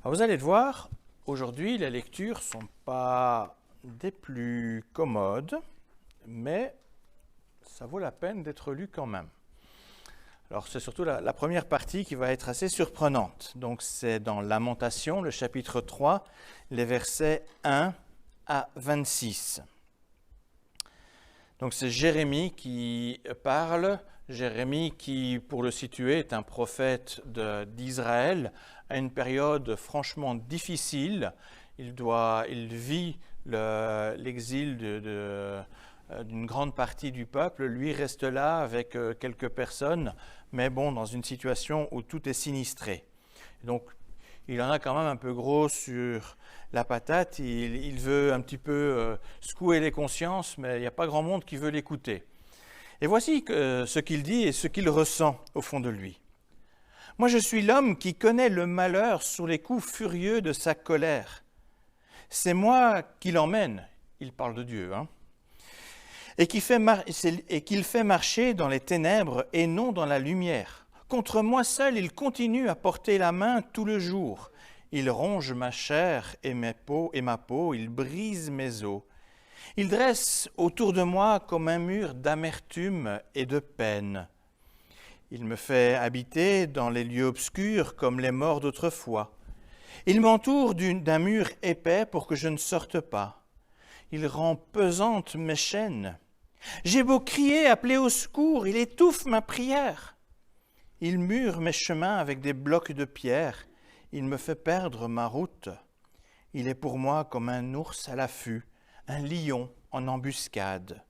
Alors vous allez le voir, aujourd'hui les lectures ne sont pas des plus commodes, mais ça vaut la peine d'être lu quand même. Alors c'est surtout la première partie qui va être assez surprenante. Donc c'est dans Lamentation, le chapitre 3, les versets 1 à 26. Donc c'est Jérémie qui parle, Jérémie qui, pour le situer, est un prophète d'Israël à une période franchement difficile. Il vit l'exil d'une grande partie du peuple. Lui reste là avec quelques personnes, mais bon, dans une situation où tout est sinistré. Donc il en a quand même un peu gros sur la patate, il veut un petit peu secouer les consciences, mais il n'y a pas grand monde qui veut l'écouter. Et voici ce qu'il dit et ce qu'il ressent au fond de lui. « Moi je suis l'homme qui connaît le malheur sous les coups furieux de sa colère. C'est moi qui l'emmène, il parle de Dieu, et qu'il fait marcher dans les ténèbres et non dans la lumière. Contre moi seul, il continue à porter la main tout le jour. Il ronge ma chair et ma peau, il brise mes os. Il dresse autour de moi comme un mur d'amertume et de peine. Il me fait habiter dans les lieux obscurs comme les morts d'autrefois. Il m'entoure d'un mur épais pour que je ne sorte pas. Il rend pesantes mes chaînes. J'ai beau crier, appeler au secours, il étouffe ma prière. Il mure mes chemins avec des blocs de pierre. Il me fait perdre ma route. Il est pour moi comme un ours à l'affût, un lion en embuscade.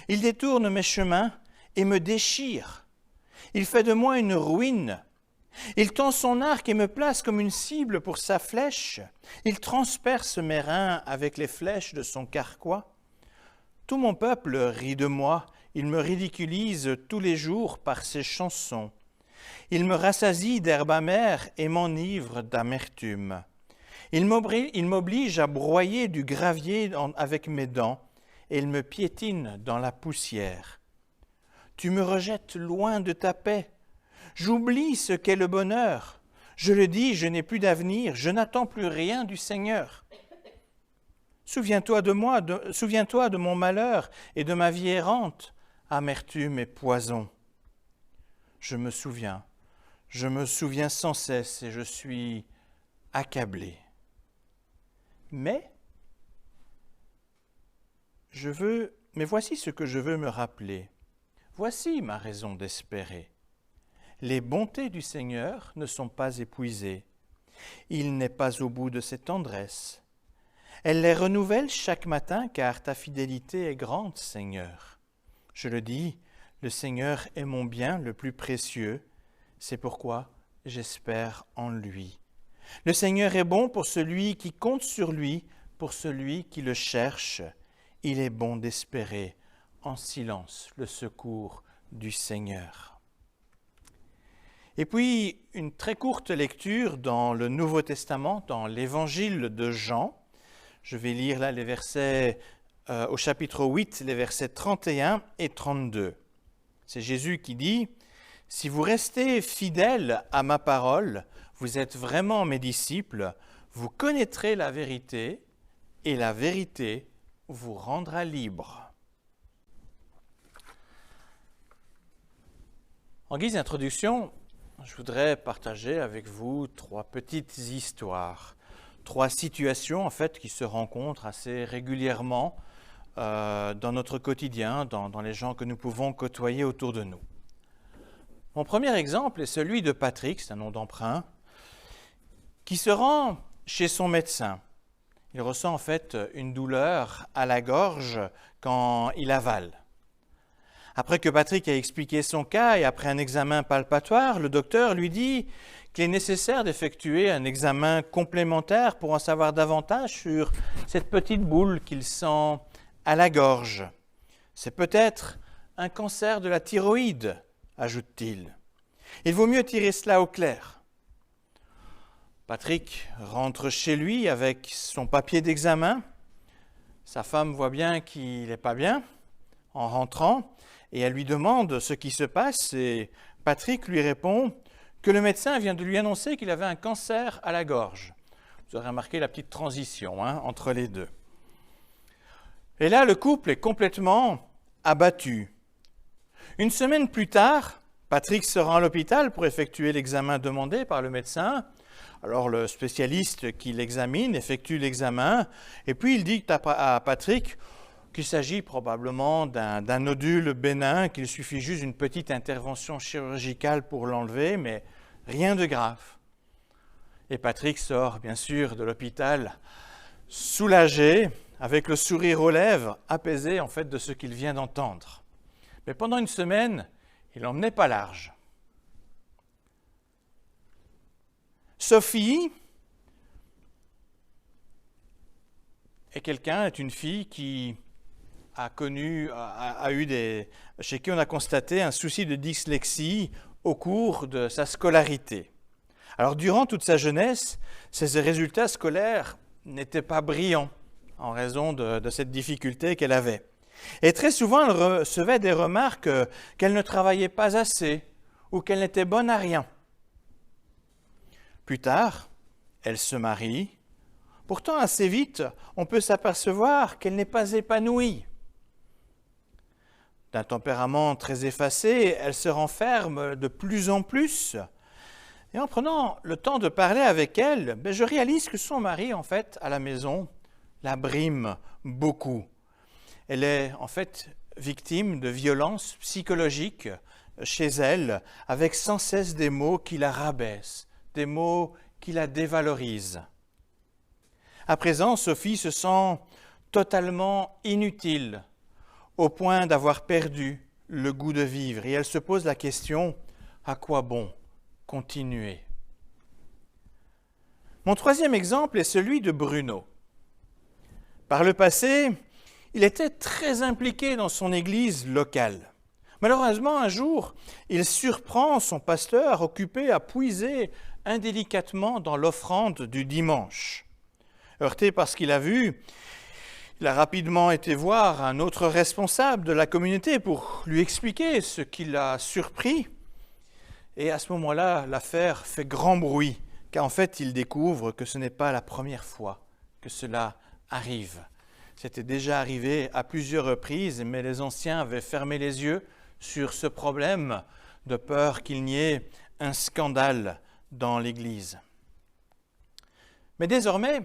Il détourne mes chemins et me déchire. Il fait de moi une ruine. Il tend son arc et me place comme une cible pour sa flèche. Il transperce mes reins avec les flèches de son carquois. Tout mon peuple rit de moi. Il me ridiculise tous les jours par ses chansons. Il me rassasie d'herbe amère et m'enivre d'amertume. Il m'oblige à broyer du gravier avec mes dents et il me piétine dans la poussière. Tu me rejettes loin de ta paix. J'oublie ce qu'est le bonheur. Je le dis, je n'ai plus d'avenir, je n'attends plus rien du Seigneur. Souviens-toi de moi, souviens-toi de mon malheur et de ma vie errante, amertume et poison. Je me souviens sans cesse et je suis accablé. Mais voici ce que je veux me rappeler. Voici ma raison d'espérer. Les bontés du Seigneur ne sont pas épuisées. Il n'est pas au bout de ses tendresses. Elle les renouvelle chaque matin car ta fidélité est grande, Seigneur. Je le dis, le Seigneur est mon bien le plus précieux. C'est pourquoi j'espère en lui. Le Seigneur est bon pour celui qui compte sur lui, pour celui qui le cherche. Il est bon d'espérer en silence le secours du Seigneur. Et puis, une très courte lecture dans le Nouveau Testament, dans l'Évangile de Jean. Je vais lire là les versets au chapitre 8, les versets 31 et 32. C'est Jésus qui dit « Si vous restez fidèles à ma parole, vous êtes vraiment mes disciples, vous connaîtrez la vérité et la vérité vous rendra libres. » En guise d'introduction, je voudrais partager avec vous 3 petites histoires, 3 situations en fait qui se rencontrent assez régulièrement dans notre quotidien, dans les gens que nous pouvons côtoyer autour de nous. Mon premier exemple est celui de Patrick, c'est un nom d'emprunt, qui se rend chez son médecin. Il ressent en fait une douleur à la gorge quand il avale. Après que Patrick a expliqué son cas et après un examen palpatoire, le docteur lui dit qu'il est nécessaire d'effectuer un examen complémentaire pour en savoir davantage sur cette petite boule qu'il sent à la gorge. C'est peut-être un cancer de la thyroïde, ajoute-t-il. Il vaut mieux tirer cela au clair. Patrick rentre chez lui avec son papier d'examen. Sa femme voit bien qu'il n'est pas bien en rentrant et elle lui demande ce qui se passe et Patrick lui répond que le médecin vient de lui annoncer qu'il avait un cancer à la gorge. Vous aurez remarqué la petite transition entre les deux. Et là, le couple est complètement abattu. Une semaine plus tard, Patrick se rend à l'hôpital pour effectuer l'examen demandé par le médecin. Alors le spécialiste qui l'examine effectue l'examen et puis il dit à Patrick qu'il s'agit probablement d'un nodule bénin, qu'il suffit juste d'une petite intervention chirurgicale pour l'enlever, mais rien de grave. Et Patrick sort bien sûr de l'hôpital soulagé, avec le sourire aux lèvres, apaisé en fait de ce qu'il vient d'entendre. Mais pendant une semaine, il n'en est pas large. Sophie est une fille qui chez qui on a constaté un souci de dyslexie au cours de sa scolarité. Alors durant toute sa jeunesse, ses résultats scolaires n'étaient pas brillants en raison de cette difficulté qu'elle avait. Et très souvent, elle recevait des remarques qu'elle ne travaillait pas assez ou qu'elle n'était bonne à rien. Plus tard, elle se marie. Pourtant, assez vite, on peut s'apercevoir qu'elle n'est pas épanouie. D'un tempérament très effacé, elle se renferme de plus en plus. Et en prenant le temps de parler avec elle, je réalise que son mari, en fait, à la maison, la brime beaucoup. Elle est, en fait, victime de violences psychologiques chez elle, avec sans cesse des mots qui la rabaissent, des mots qui la dévalorisent. À présent, Sophie se sent totalement inutile, au point d'avoir perdu le goût de vivre. Et elle se pose la question, à quoi bon continuer? Mon troisième exemple est celui de Bruno. Par le passé, il était très impliqué dans son église locale. Malheureusement, un jour, il surprend son pasteur occupé à puiser indélicatement dans l'offrande du dimanche. Heurté par ce qu'il a vu, il a rapidement été voir un autre responsable de la communauté pour lui expliquer ce qui l'a surpris. Et à ce moment-là, l'affaire fait grand bruit, car en fait, il découvre que ce n'est pas la première fois que cela arrive. C'était déjà arrivé à plusieurs reprises, mais les anciens avaient fermé les yeux sur ce problème de peur qu'il n'y ait un scandale dans l'Église. Mais désormais,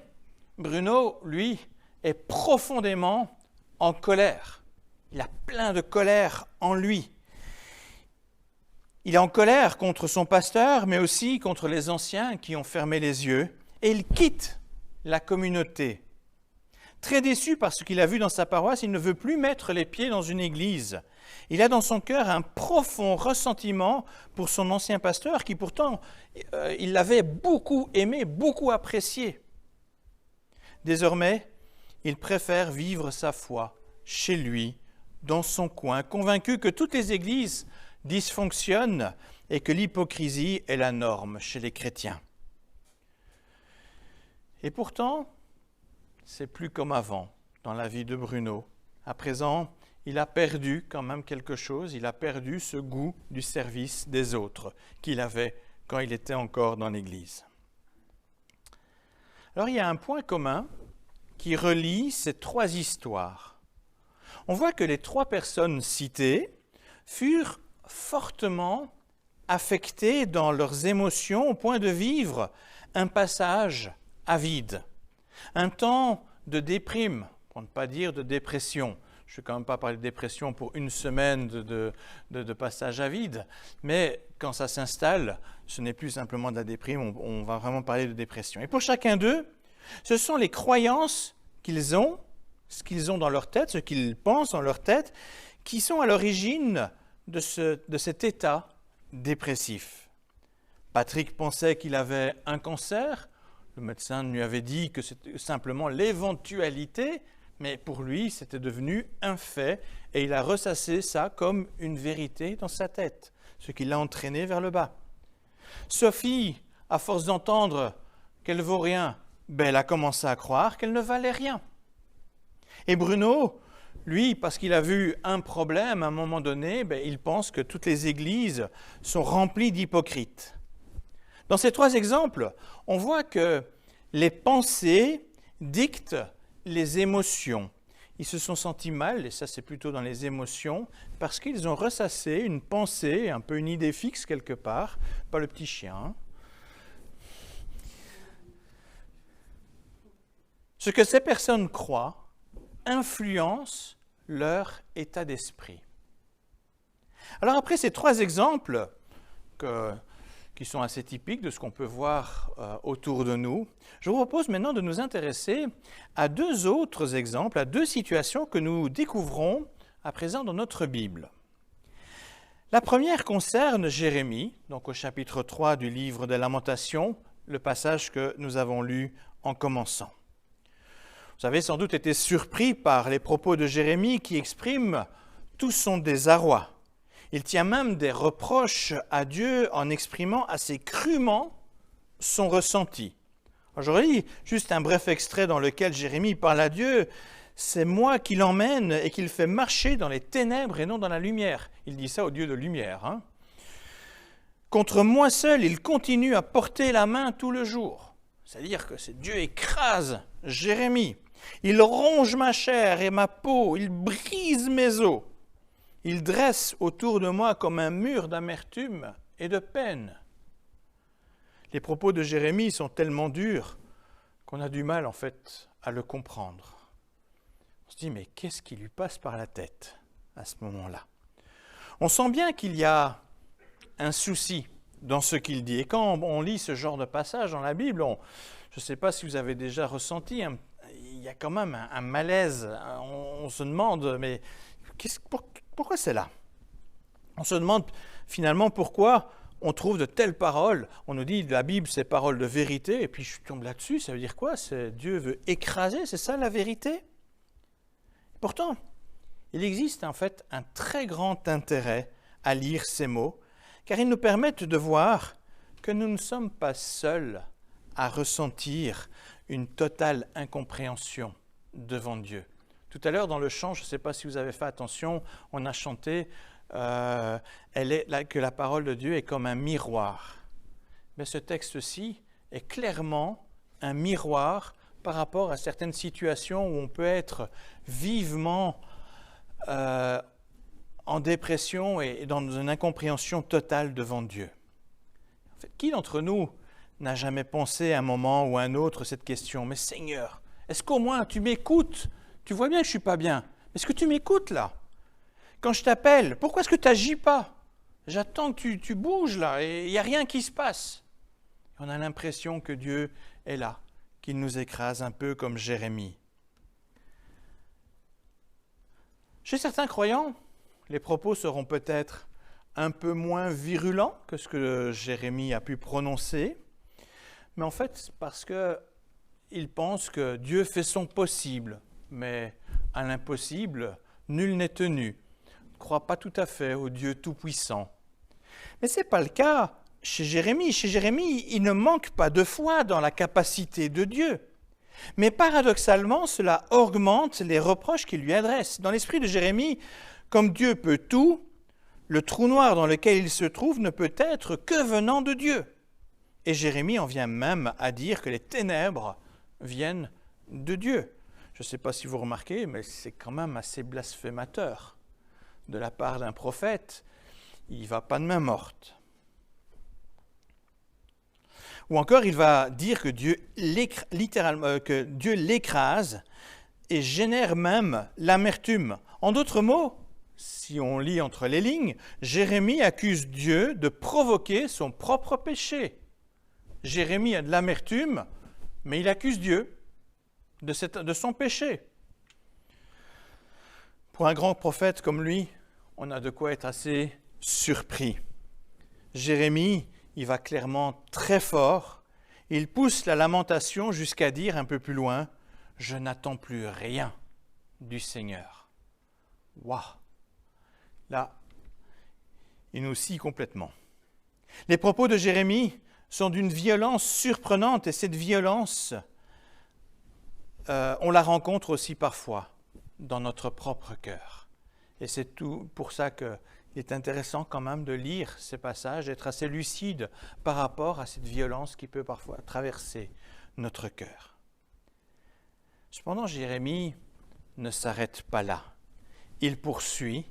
Bruno, lui, est profondément en colère. Il a plein de colère en lui. Il est en colère contre son pasteur, mais aussi contre les anciens qui ont fermé les yeux, et il quitte la communauté. Très déçu par ce qu'il a vu dans sa paroisse, il ne veut plus mettre les pieds dans une église. Il a dans son cœur un profond ressentiment pour son ancien pasteur qui pourtant, il l'avait beaucoup aimé, beaucoup apprécié. Désormais, il préfère vivre sa foi chez lui, dans son coin, convaincu que toutes les églises dysfonctionnent et que l'hypocrisie est la norme chez les chrétiens. Et pourtant, c'est plus comme avant dans la vie de Bruno. À présent, il a perdu quand même quelque chose, il a perdu ce goût du service des autres qu'il avait quand il était encore dans l'Église. Alors il y a un point commun qui relie ces trois histoires. On voit que les trois personnes citées furent fortement affectées dans leurs émotions au point de vivre un passage avide, un temps de déprime, pour ne pas dire de dépression. Je ne vais quand même pas parler de dépression pour une semaine de passage à vide, mais quand ça s'installe, ce n'est plus simplement de la déprime, on va vraiment parler de dépression. Et pour chacun d'eux, ce sont les croyances qu'ils ont, ce qu'ils ont dans leur tête, ce qu'ils pensent dans leur tête, qui sont à l'origine de cet état dépressif. Patrick pensait qu'il avait un cancer. Le médecin lui avait dit que c'était simplement l'éventualité, mais pour lui, c'était devenu un fait et il a ressassé ça comme une vérité dans sa tête, ce qui l'a entraîné vers le bas. Sophie, à force d'entendre qu'elle vaut rien, elle a commencé à croire qu'elle ne valait rien. Et Bruno, lui, parce qu'il a vu un problème à un moment donné, il pense que toutes les églises sont remplies d'hypocrites. Dans ces 3 exemples, on voit que les pensées dictent les émotions. Ils se sont sentis mal, et ça c'est plutôt dans les émotions, parce qu'ils ont ressassé une pensée, un peu une idée fixe quelque part, par le petit chien. Ce que ces personnes croient influence leur état d'esprit. Alors après ces 3 exemples, qui sont assez typiques de ce qu'on peut voir autour de nous, je vous propose maintenant de nous intéresser à 2 autres exemples, à 2 situations que nous découvrons à présent dans notre Bible. La première concerne Jérémie, donc au chapitre 3 du livre des Lamentations, le passage que nous avons lu en commençant. Vous avez sans doute été surpris par les propos de Jérémie qui expriment tout son désarroi. Il tient même des reproches à Dieu en exprimant assez crûment son ressenti. J'aurais dit juste un bref extrait dans lequel Jérémie parle à Dieu. « C'est moi qui l'emmène et qui le fait marcher dans les ténèbres et non dans la lumière. » Il dit ça au Dieu de lumière. Contre moi seul, il continue à porter la main tout le jour. C'est-à-dire que Dieu écrase Jérémie. Il ronge ma chair et ma peau, il brise mes os. Il dresse autour de moi comme un mur d'amertume et de peine. Les propos de Jérémie sont tellement durs qu'on a du mal en fait à le comprendre. On se dit mais qu'est-ce qui lui passe par la tête à ce moment-là? On sent bien qu'il y a un souci dans ce qu'il dit. Et quand on lit ce genre de passage dans la Bible, je ne sais pas si vous avez déjà ressenti, il y a quand même un malaise. On se demande mais pourquoi c'est là? On se demande finalement pourquoi on trouve de telles paroles. On nous dit la Bible c'est parole de vérité, et puis je tombe là-dessus, ça veut dire quoi? Dieu veut écraser, c'est ça la vérité? Pourtant, il existe en fait un très grand intérêt à lire ces mots, car ils nous permettent de voir que nous ne sommes pas seuls à ressentir une totale incompréhension devant Dieu. Tout à l'heure, dans le chant, je ne sais pas si vous avez fait attention, on a chanté que la parole de Dieu est comme un miroir. Mais ce texte-ci est clairement un miroir par rapport à certaines situations où on peut être vivement en dépression et dans une incompréhension totale devant Dieu. En fait, qui d'entre nous n'a jamais pensé à un moment ou à un autre cette question? Mais Seigneur, est-ce qu'au moins tu m'écoutes? Tu vois bien que je ne suis pas bien. Est-ce que tu m'écoutes là? Quand je t'appelle, pourquoi est-ce que tu n'agis pas? J'attends que tu bouges là et il n'y a rien qui se passe. On a l'impression que Dieu est là, qu'il nous écrase un peu comme Jérémie. Chez certains croyants, les propos seront peut-être un peu moins virulents que ce que Jérémie a pu prononcer, mais en fait, c'est parce qu'ils pensent que Dieu fait son possible. Mais à l'impossible, nul n'est tenu. On ne croit pas tout à fait au Dieu tout-puissant. Mais ce n'est pas le cas chez Jérémie. Chez Jérémie, il ne manque pas de foi dans la capacité de Dieu. Mais paradoxalement, cela augmente les reproches qu'il lui adresse. Dans l'esprit de Jérémie, comme Dieu peut tout, le trou noir dans lequel il se trouve ne peut être que venant de Dieu. Et Jérémie en vient même à dire que les ténèbres viennent de Dieu. Je ne sais pas si vous remarquez, mais c'est quand même assez blasphémateur de la part d'un prophète. Il ne va pas de main morte. Ou encore, il va dire que Dieu l'écrase et génère même l'amertume. En d'autres mots, si on lit entre les lignes, Jérémie accuse Dieu de provoquer son propre péché. Jérémie a de l'amertume, mais il accuse Dieu de son péché. Pour un grand prophète comme lui, on a de quoi être assez surpris. Jérémie, il va clairement très fort. Il pousse la lamentation jusqu'à dire un peu plus loin, « Je n'attends plus rien du Seigneur. » Waouh! Là, il nous scie complètement. Les propos de Jérémie sont d'une violence surprenante, et cette violence, on la rencontre aussi parfois dans notre propre cœur. Et c'est tout pour ça qu'il il est intéressant quand même de lire ces passages, d'être assez lucide par rapport à cette violence qui peut parfois traverser notre cœur. Cependant, Jérémie ne s'arrête pas là. Il poursuit,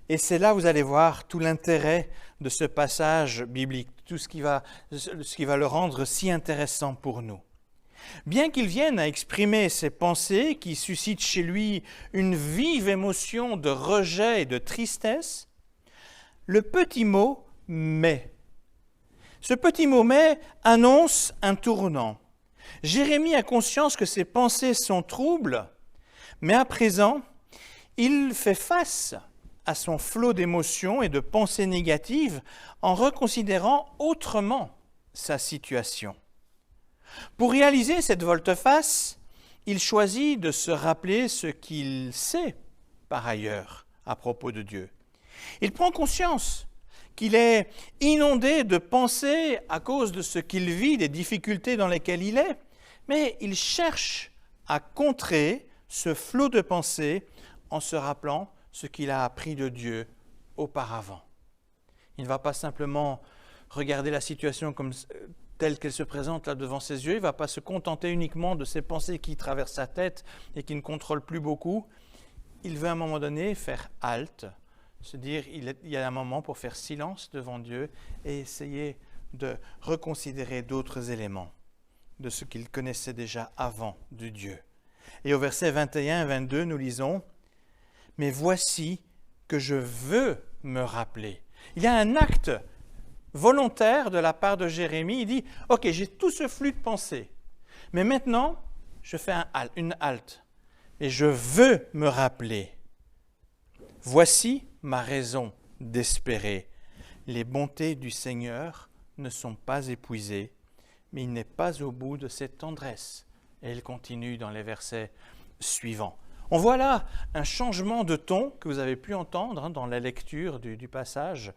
et c'est là, vous allez voir, tout l'intérêt de ce passage biblique, tout ce qui va le rendre si intéressant pour nous. Bien qu'il vienne à exprimer ses pensées qui suscitent chez lui une vive émotion de rejet et de tristesse, le petit mot « mais ». Ce petit mot « mais » annonce un tournant. Jérémie a conscience que ses pensées sont troubles, mais à présent, il fait face à son flot d'émotions et de pensées négatives en reconsidérant autrement sa situation. Pour réaliser cette volte-face, il choisit de se rappeler ce qu'il sait par ailleurs à propos de Dieu. Il prend conscience qu'il est inondé de pensées à cause de ce qu'il vit, des difficultés dans lesquelles il est, mais il cherche à contrer ce flot de pensées en se rappelant ce qu'il a appris de Dieu auparavant. Il ne va pas simplement regarder la situation telle qu'elle se présente là devant ses yeux, il ne va pas se contenter uniquement de ces pensées qui traversent sa tête et qui ne contrôlent plus beaucoup. Il veut à un moment donné faire halte, se dire il y a un moment pour faire silence devant Dieu et essayer de reconsidérer d'autres éléments de ce qu'il connaissait déjà avant de Dieu. Et au verset 21 et 22, nous lisons « Mais voici que je veux me rappeler ». Il y a un acte volontaire de la part de Jérémie. Il dit « Ok, j'ai tout ce flux de pensées, mais maintenant, je fais une halte et je veux me rappeler. Voici ma raison d'espérer. Les bontés du Seigneur ne sont pas épuisées, mais il n'est pas au bout de cette tendresse. » Et il continue dans les versets suivants. On voit là un changement de ton que vous avez pu entendre dans la lecture du passage,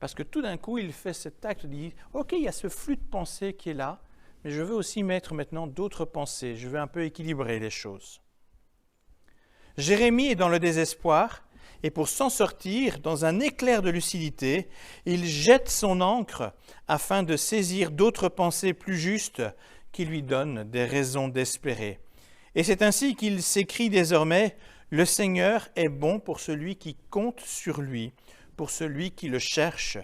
parce que tout d'un coup, il fait cet acte de dire « Ok, il y a ce flux de pensée qui est là, mais je veux aussi mettre maintenant d'autres pensées, je veux un peu équilibrer les choses. » Jérémie est dans le désespoir, et pour s'en sortir, dans un éclair de lucidité, il jette son encre afin de saisir d'autres pensées plus justes qui lui donnent des raisons d'espérer. Et c'est ainsi qu'il s'écrie désormais « Le Seigneur est bon pour celui qui compte sur lui, pour celui qui le cherche.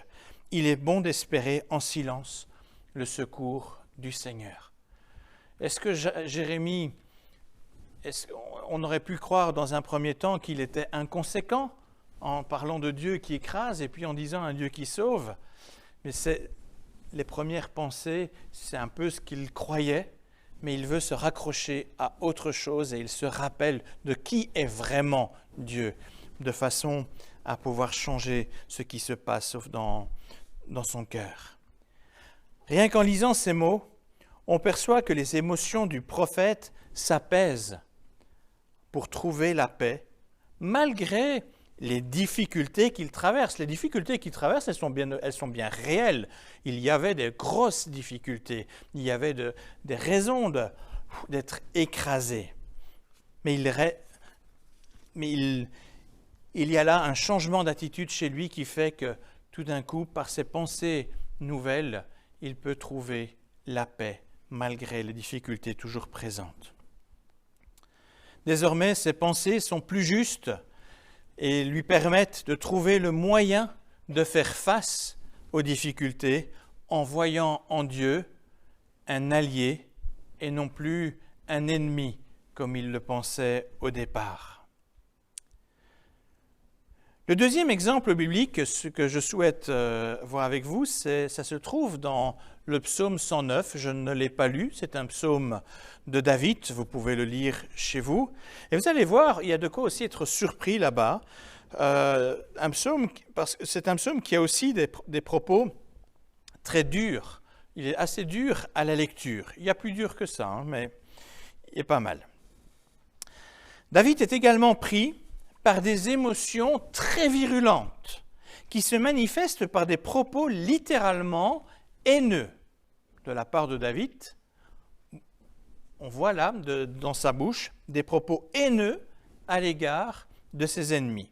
Il est bon d'espérer en silence le secours du Seigneur. » Est-ce que Jérémie, on aurait pu croire dans un premier temps qu'il était inconséquent en parlant de Dieu qui écrase et puis en disant un Dieu qui sauve, mais les premières pensées, c'est un peu ce qu'il croyait, mais il veut se raccrocher à autre chose et il se rappelle de qui est vraiment Dieu, de façon à pouvoir changer ce qui se passe dans son cœur. Rien qu'en lisant ces mots, on perçoit que les émotions du prophète s'apaisent pour trouver la paix, malgré les difficultés qu'il traverse. Les difficultés qu'il traverse, elles sont bien réelles. Il y avait des grosses difficultés, il y avait des raisons d'être écrasé. Mais il y a là un changement d'attitude chez lui qui fait que tout d'un coup, par ses pensées nouvelles, il peut trouver la paix malgré les difficultés toujours présentes. Désormais, ses pensées sont plus justes et lui permettent de trouver le moyen de faire face aux difficultés en voyant en Dieu un allié et non plus un ennemi comme il le pensait au départ. Le deuxième exemple biblique, ce que je souhaite voir avec vous, ça se trouve dans le psaume 109. Je ne l'ai pas lu, c'est un psaume de David, vous pouvez le lire chez vous. Et vous allez voir, il y a de quoi aussi être surpris là-bas. Parce que c'est un psaume qui a aussi des propos très durs. Il est assez dur à la lecture. Il y a plus dur que ça, mais il est pas mal. David est également pris par des émotions très virulentes qui se manifestent par des propos littéralement haineux de la part de David. On voit là, dans sa bouche, des propos haineux à l'égard de ses ennemis.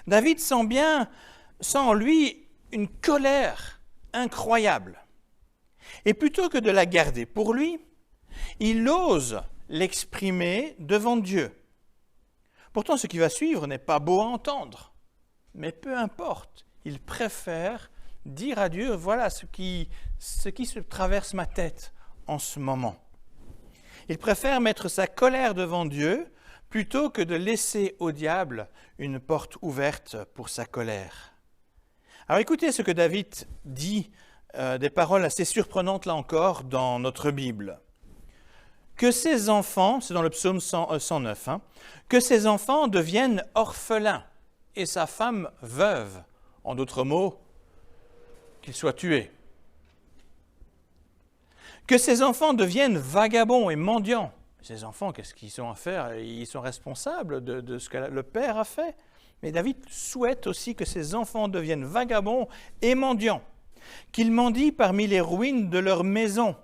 David sent bien sent en lui une colère incroyable. Et plutôt que de la garder pour lui, il ose l'exprimer devant Dieu. Pourtant, ce qui va suivre n'est pas beau à entendre, mais peu importe, il préfère dire à Dieu, voilà ce qui se traverse ma tête en ce moment. Il préfère mettre sa colère devant Dieu plutôt que de laisser au diable une porte ouverte pour sa colère. Alors écoutez ce que David dit, des paroles assez surprenantes là encore dans notre Bible. Que ses enfants, c'est dans le psaume 109, que ses enfants deviennent orphelins et sa femme veuve. En d'autres mots, qu'il soit tué. Que ses enfants deviennent vagabonds et mendiants. Ces enfants, qu'est-ce qu'ils ont à faire? Ils sont responsables de ce que le père a fait. Mais David souhaite aussi que ses enfants deviennent vagabonds et mendiants, qu'ils mendient parmi les ruines de leur maison,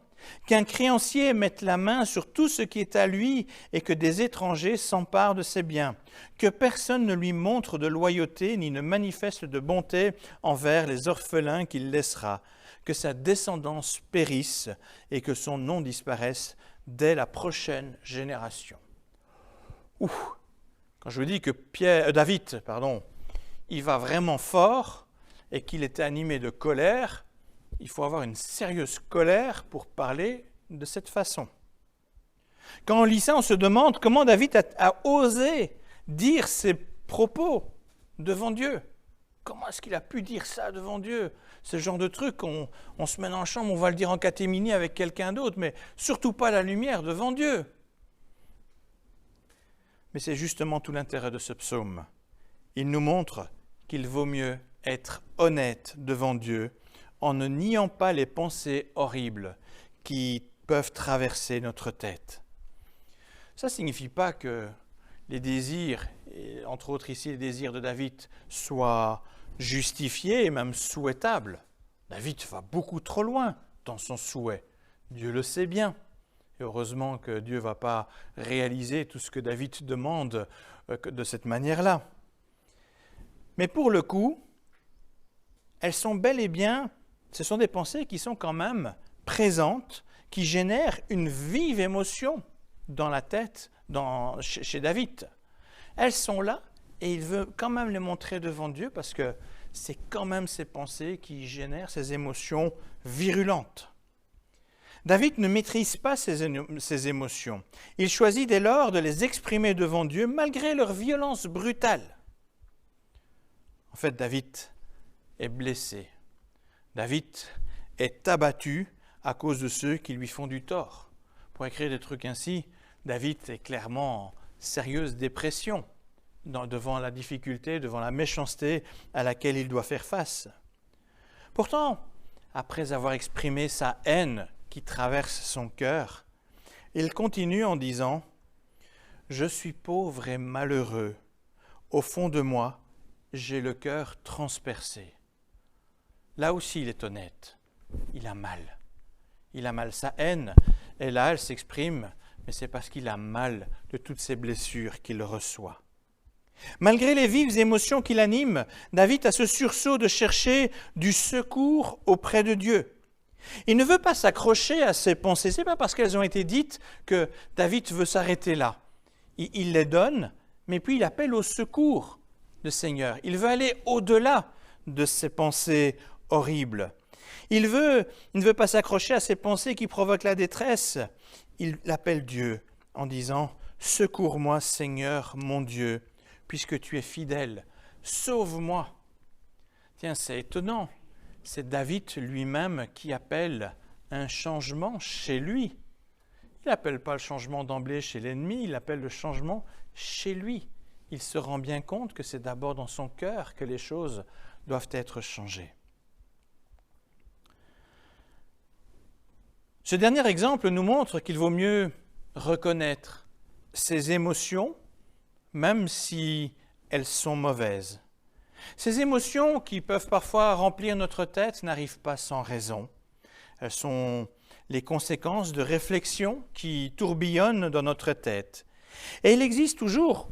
qu'un créancier mette la main sur tout ce qui est à lui et que des étrangers s'emparent de ses biens, que personne ne lui montre de loyauté ni ne manifeste de bonté envers les orphelins qu'il laissera, que sa descendance périsse et que son nom disparaisse dès la prochaine génération. Ouh. Quand je vous dis que David, il va vraiment fort et qu'il était animé de colère, il faut avoir une sérieuse colère pour parler de cette façon. Quand on lit ça, on se demande comment David a osé dire ces propos devant Dieu. Comment est-ce qu'il a pu dire ça devant Dieu? Ce genre de truc, on se met dans la chambre, on va le dire en catémini avec quelqu'un d'autre, mais surtout pas à la lumière devant Dieu. Mais c'est justement tout l'intérêt de ce psaume. Il nous montre qu'il vaut mieux être honnête devant Dieu en ne niant pas les pensées horribles qui peuvent traverser notre tête. Ça ne signifie pas que les désirs, et entre autres ici les désirs de David, soient justifiés et même souhaitables. David va beaucoup trop loin dans son souhait. Dieu le sait bien. Et heureusement que Dieu ne va pas réaliser tout ce que David demande de cette manière-là. Mais pour le coup, elles sont bel et bien, ce sont des pensées qui sont quand même présentes, qui génèrent une vive émotion dans la tête, chez David. Elles sont là et il veut quand même les montrer devant Dieu parce que c'est quand même ces pensées qui génèrent ces émotions virulentes. David ne maîtrise pas ses émotions. Il choisit dès lors de les exprimer devant Dieu malgré leur violence brutale. En fait, David est blessé. David est abattu à cause de ceux qui lui font du tort. Pour écrire des trucs ainsi, David est clairement en sérieuse dépression devant la difficulté, devant la méchanceté à laquelle il doit faire face. Pourtant, après avoir exprimé sa haine qui traverse son cœur, il continue en disant « Je suis pauvre et malheureux. Au fond de moi, j'ai le cœur transpercé. » Là aussi, il est honnête. Il a mal. Il a mal. Sa haine est là, elle s'exprime, mais c'est parce qu'il a mal de toutes ces blessures qu'il reçoit. Malgré les vives émotions qui l'animent, David a ce sursaut de chercher du secours auprès de Dieu. Il ne veut pas s'accrocher à ses pensées. Ce n'est pas parce qu'elles ont été dites que David veut s'arrêter là. Il les donne, mais puis il appelle au secours du Seigneur. Il veut aller au-delà de ces pensées horribles. Il ne veut pas s'accrocher à ces pensées qui provoquent la détresse. Il appelle Dieu en disant « Secours-moi, Seigneur, mon Dieu, puisque tu es fidèle. Sauve-moi. » Tiens, c'est étonnant. C'est David lui-même qui appelle un changement chez lui. Il n'appelle pas le changement d'emblée chez l'ennemi, il appelle le changement chez lui. Il se rend bien compte que c'est d'abord dans son cœur que les choses doivent être changées. Ce dernier exemple nous montre qu'il vaut mieux reconnaître ses émotions, même si elles sont mauvaises. Ces émotions qui peuvent parfois remplir notre tête n'arrivent pas sans raison. Elles sont les conséquences de réflexions qui tourbillonnent dans notre tête. Et il existe toujours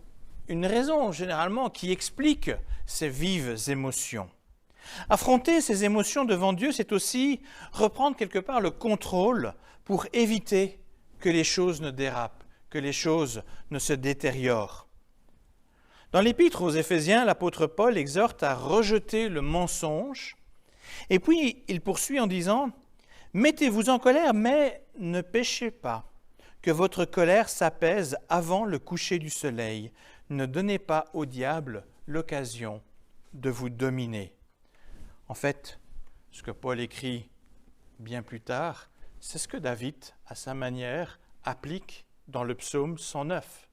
une raison, généralement, qui explique ces vives émotions. Affronter ses émotions devant Dieu, c'est aussi reprendre quelque part le contrôle pour éviter que les choses ne dérapent, que les choses ne se détériorent. Dans l'Épître aux Éphésiens, l'apôtre Paul exhorte à rejeter le mensonge, et puis il poursuit en disant « Mettez-vous en colère, mais ne péchez pas, que votre colère s'apaise avant le coucher du soleil. Ne donnez pas au diable l'occasion de vous dominer. » En fait, ce que Paul écrit bien plus tard, c'est ce que David, à sa manière, applique dans le psaume 109.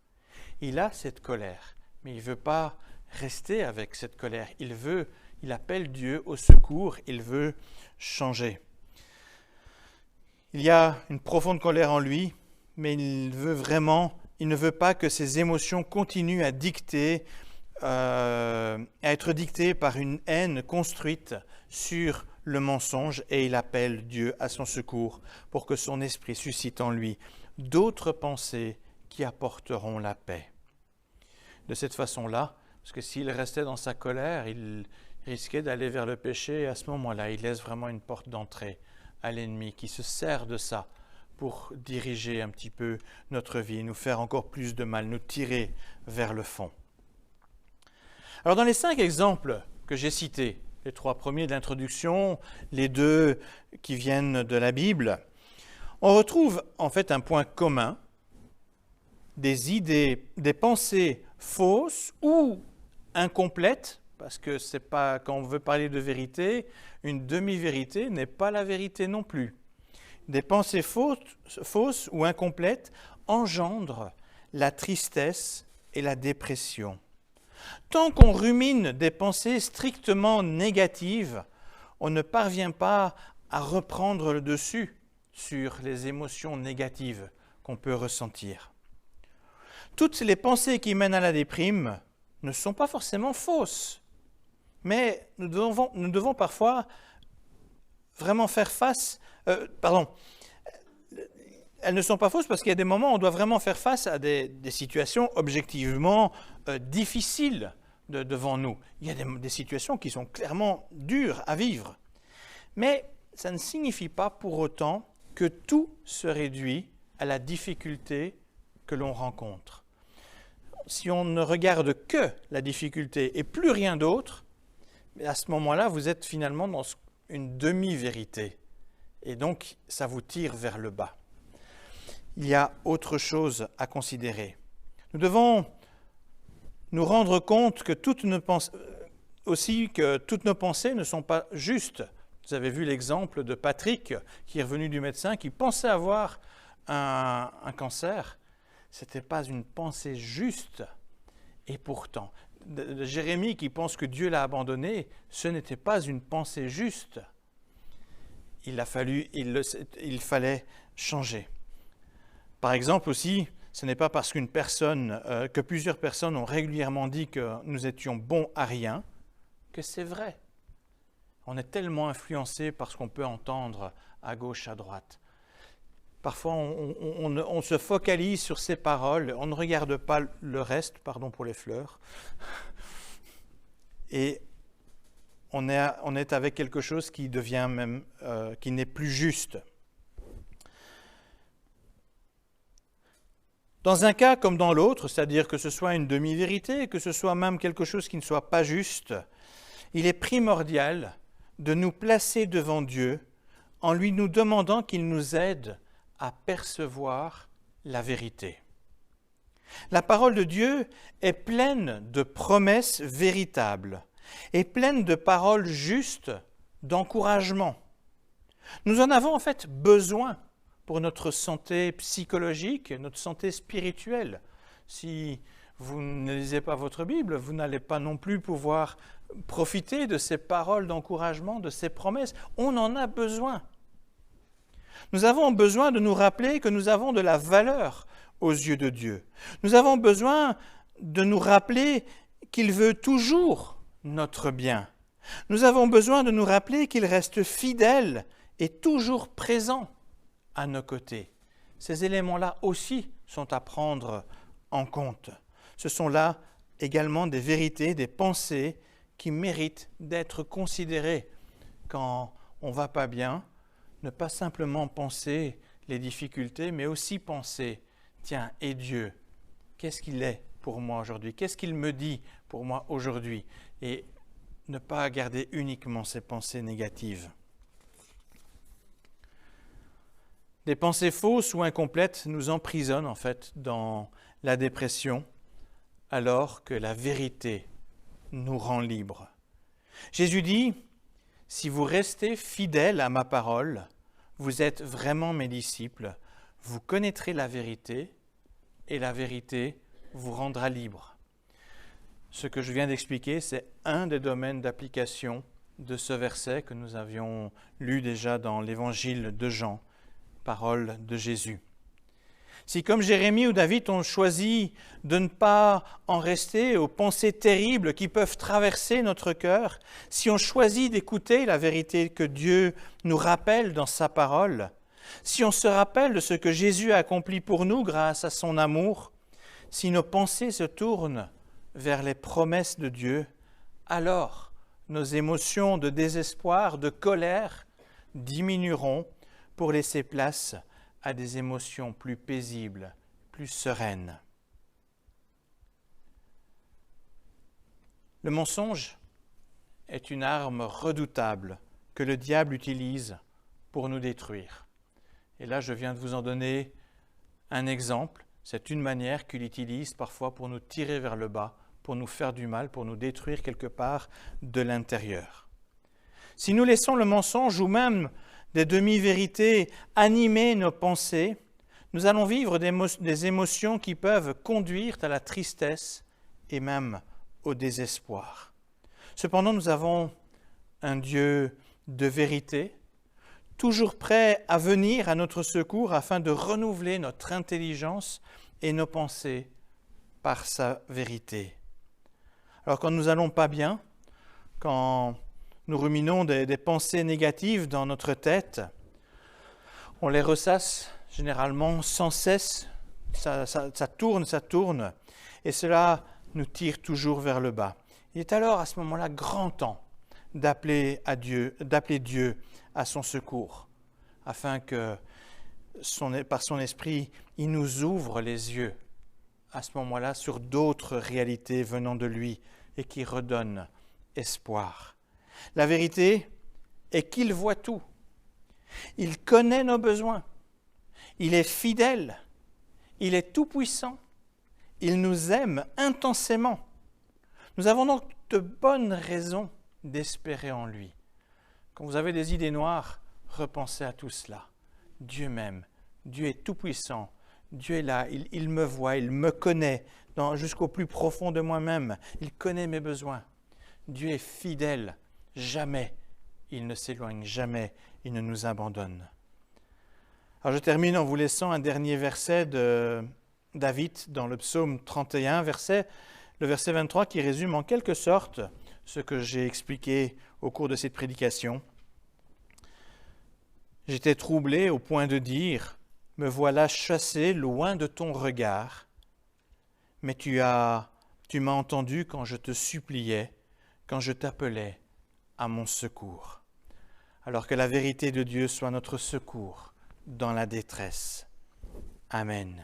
Il a cette colère, mais il ne veut pas rester avec cette colère. Il appelle Dieu au secours, il veut changer. Il y a une profonde colère en lui, mais il ne veut pas que ses émotions continuent à être dictées par une haine construite sur le mensonge, et il appelle Dieu à son secours pour que son esprit suscite en lui d'autres pensées qui apporteront la paix. De cette façon-là, parce que s'il restait dans sa colère, il risquait d'aller vers le péché, et à ce moment-là, il laisse vraiment une porte d'entrée à l'ennemi qui se sert de ça pour diriger un petit peu notre vie, nous faire encore plus de mal, nous tirer vers le fond. Alors dans les 5 exemples que j'ai cités, les 3 premiers de l'introduction, les 2 qui viennent de la Bible, on retrouve en fait un point commun, des idées, des pensées fausses ou incomplètes, parce que c'est pas, quand on veut parler de vérité, une demi-vérité n'est pas la vérité non plus. Des pensées fausses ou incomplètes engendrent la tristesse et la dépression. Tant qu'on rumine des pensées strictement négatives, on ne parvient pas à reprendre le dessus sur les émotions négatives qu'on peut ressentir. Toutes les pensées qui mènent à la déprime ne sont pas forcément fausses, mais nous devons parfois vraiment faire face... Elles ne sont pas fausses parce qu'il y a des moments où on doit vraiment faire face à des situations objectivement difficiles devant nous. Il y a des situations qui sont clairement dures à vivre. Mais ça ne signifie pas pour autant que tout se réduit à la difficulté que l'on rencontre. Si on ne regarde que la difficulté et plus rien d'autre, à ce moment-là, vous êtes finalement dans une demi-vérité. Et donc, ça vous tire vers le bas. Il y a autre chose à considérer. Nous devons nous rendre compte que toutes nos pensées ne sont pas justes. Vous avez vu l'exemple de Patrick, qui est revenu du médecin, qui pensait avoir un cancer. Ce n'était pas une pensée juste. Et pourtant, de Jérémie qui pense que Dieu l'a abandonné, ce n'était pas une pensée juste. Il fallait changer. Par exemple aussi, ce n'est pas parce que plusieurs personnes ont régulièrement dit que nous étions bons à rien, que c'est vrai. On est tellement influencé par ce qu'on peut entendre à gauche, à droite. Parfois, on se focalise sur ces paroles, on ne regarde pas le reste, pardon pour les fleurs, et on est avec quelque chose qui devient même, qui n'est plus juste. Dans un cas comme dans l'autre, c'est-à-dire que ce soit une demi-vérité, que ce soit même quelque chose qui ne soit pas juste, il est primordial de nous placer devant Dieu en lui nous demandant qu'il nous aide à percevoir la vérité. La parole de Dieu est pleine de promesses véritables et pleine de paroles justes, d'encouragement. Nous en avons en fait besoin pour notre santé psychologique, notre santé spirituelle. Si vous ne lisez pas votre Bible, vous n'allez pas non plus pouvoir profiter de ces paroles d'encouragement, de ces promesses. On en a besoin. Nous avons besoin de nous rappeler que nous avons de la valeur aux yeux de Dieu. Nous avons besoin de nous rappeler qu'il veut toujours notre bien. Nous avons besoin de nous rappeler qu'il reste fidèle et toujours présent à nos côtés. Ces éléments-là aussi sont à prendre en compte. Ce sont là également des vérités, des pensées qui méritent d'être considérés quand on ne va pas bien. Ne pas simplement penser les difficultés, mais aussi penser, tiens, et Dieu, qu'est-ce qu'il est pour moi aujourd'hui? Qu'est-ce qu'il me dit pour moi aujourd'hui? Et ne pas garder uniquement ces pensées négatives. Des pensées fausses ou incomplètes nous emprisonnent en fait dans la dépression, alors que la vérité nous rend libres. Jésus dit, « Si vous restez fidèles à ma parole, vous êtes vraiment mes disciples, vous connaîtrez la vérité et la vérité vous rendra libre. » Ce que je viens d'expliquer, c'est un des domaines d'application de ce verset que nous avions lu déjà dans l'évangile de Jean, parole de Jésus. Si comme Jérémie ou David ont choisi de ne pas en rester aux pensées terribles qui peuvent traverser notre cœur, si on choisit d'écouter la vérité que Dieu nous rappelle dans sa parole, si on se rappelle de ce que Jésus a accompli pour nous grâce à son amour, si nos pensées se tournent vers les promesses de Dieu, alors nos émotions de désespoir, de colère diminueront pour laisser place à des émotions plus paisibles, plus sereines. Le mensonge est une arme redoutable que le diable utilise pour nous détruire. Et là, je viens de vous en donner un exemple. C'est une manière qu'il utilise parfois pour nous tirer vers le bas, pour nous faire du mal, pour nous détruire quelque part de l'intérieur. Si nous laissons le mensonge ou même des demi-vérités animer nos pensées, nous allons vivre des émotions qui peuvent conduire à la tristesse et même au désespoir. Cependant, nous avons un Dieu de vérité, toujours prêt à venir à notre secours afin de renouveler notre intelligence et nos pensées par sa vérité. Alors quand nous n'allons pas bien, quand nous ruminons des pensées négatives dans notre tête, on les ressasse généralement sans cesse, ça tourne, et cela nous tire toujours vers le bas. Il est alors à ce moment-là grand temps d'appeler Dieu à son secours, afin que par son esprit, il nous ouvre les yeux à ce moment-là sur d'autres réalités venant de lui et qui redonnent espoir. La vérité est qu'il voit tout. Il connaît nos besoins. Il est fidèle. Il est tout-puissant. Il nous aime intensément. Nous avons donc de bonnes raisons d'espérer en lui. Quand vous avez des idées noires, repensez à tout cela. Dieu m'aime. Dieu est tout-puissant. Dieu est là. Il me voit. Il me connaît jusqu'au plus profond de moi-même. Il connaît mes besoins. Dieu est fidèle. Jamais il ne s'éloigne, jamais il ne nous abandonne. Alors je termine en vous laissant un dernier verset de David dans le psaume 31, le verset 23 qui résume en quelque sorte ce que j'ai expliqué au cours de cette prédication. « J'étais troublé au point de dire, me voilà chassé loin de ton regard, mais tu m'as entendu quand je te suppliais, quand je t'appelais à mon secours. » Alors que la vérité de Dieu soit notre secours dans la détresse. Amen.